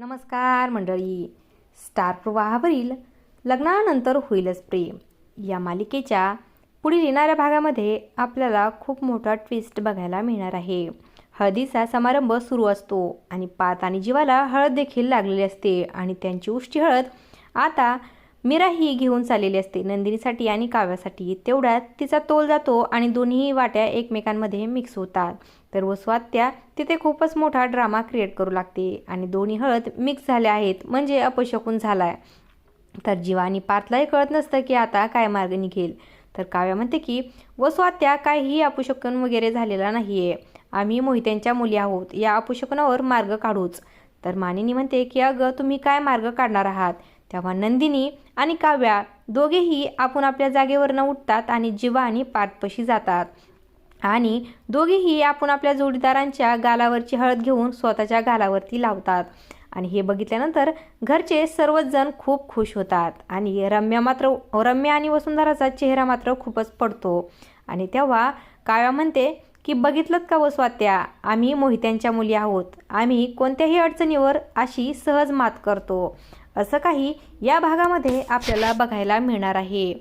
नमस्कार मंडळी. स्टार प्रवाहावरील लग्नानंतर होईलच प्रेम या मालिकेच्या पुढील येणाऱ्या भागामध्ये आपल्याला खूप मोठा ट्विस्ट बघायला मिळणार आहे. हळदीचा समारंभ सुरू असतो आणि पार्थ आणि जीवाला हळद देखील लागलेली असते आणि त्यांची उष्टी हळद आता मीरा ही घेऊन चाललेली असते नंदिनीसाठी आणि काव्यासाठी. तेवढ्यात तिचा तोल जातो आणि दोन्ही वाट्या एकमेकांमध्ये मिक्स होतात. तर वसुआत्या तिथे खूपच मोठा ड्रामा क्रिएट करू लागते आणि दोन्ही हळद मिक्स झाल्या आहेत म्हणजे अपशकुन झालाय. तर जीवा आणि पार्थलाही कळत नसतं की आता काय मार्ग निघेल. तर काव्या म्हणते की वसुआत्या काहीही अपशकुन वगैरे झालेला नाहीये, आम्ही मोहित्यांच्या मुली आहोत, या अपशकुनावर मार्ग काढूच. तर मानिनी म्हणते की अगं तुम्ही काय मार्ग काढणार आहात. तेव्हा नंदिनी आणि काव्या दोघेही आपण आपल्या जागेवरनं उठतात आणि जीवा आणि पार्थपाशी जातात आणि दोघेही आपण आपल्या जोडीदारांच्या गालावरची हळद घेऊन स्वतःच्या गालावरती लावतात. आणि हे बघितल्यानंतर घरचे सर्वच जण खूप खुश होतात आणि रम्या आणि वसुंधराचा चेहरा मात्र खूपच पडतो. आणि तेव्हा काव्या म्हणते की बघितलंत का वसुआत्या, आम्ही मोहित्यांच्या मुली आहोत, आम्ही कोणत्याही अडचणीवर अशी सहज मात करतो. असं काही या भागामध्ये आपल्याला बघायला मिळणार आहे.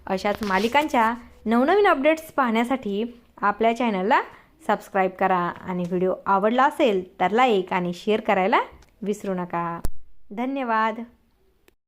अशाच मालिकांच्या नवनवीन अपडेट्स पाहण्यासाठी आपल्या चॅनलला सबस्क्राईब करा आणि व्हिडिओ आवडला असेल तर लाईक आणि शेअर करायला विसरू नका. धन्यवाद.